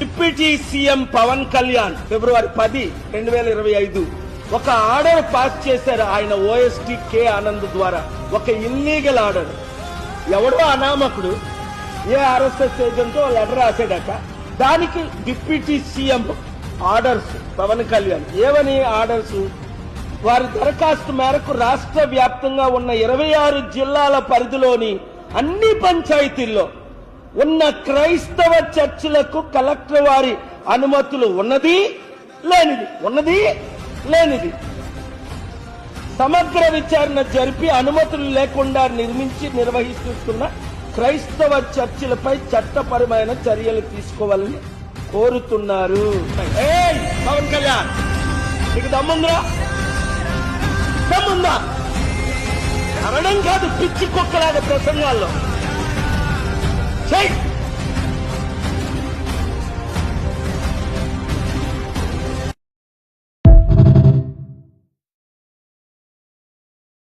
Deputy CM Pawan Kalyan ఫిబ్రవరి 10, 2025 ఒక order pass చేశారు. ఆయన ఓఎస్టీ కే ఆనంద్ ద్వారా ఒక ఇల్లీగల్ ఆర్డర్. ఎవడో అనామకుడు ఏ ఆర్ఎస్ఎస్ ఏజెంట్ లెటర్ రాశాడట. దానికి deputy CM orders Pawan Kalyan. ఏమని ఆర్డర్స్? వారి దరఖాస్తు మేరకు రాష్ట్ర వ్యాప్తంగా ఉన్న 26 జిల్లాల పరిధిలోని అన్ని పంచాయతీల్లో ఉన్న క్రైస్తవ చర్చిలకు కలెక్టర్ వారి అనుమతులు ఉన్నది లేనిది సమగ్ర విచారణ జరిపి అనుమతులు లేకుండా నిర్వహిస్తున్న క్రైస్తవ చర్చిలపై చట్టపరమైన చర్యలు తీసుకోవాలని కోరుతున్నారు. పవన్ కళ్యాణ్, నీకు దమ్ముందా? కారణం కాదు పిచ్చి కుక్కలాగా ప్రసంగాల్లో.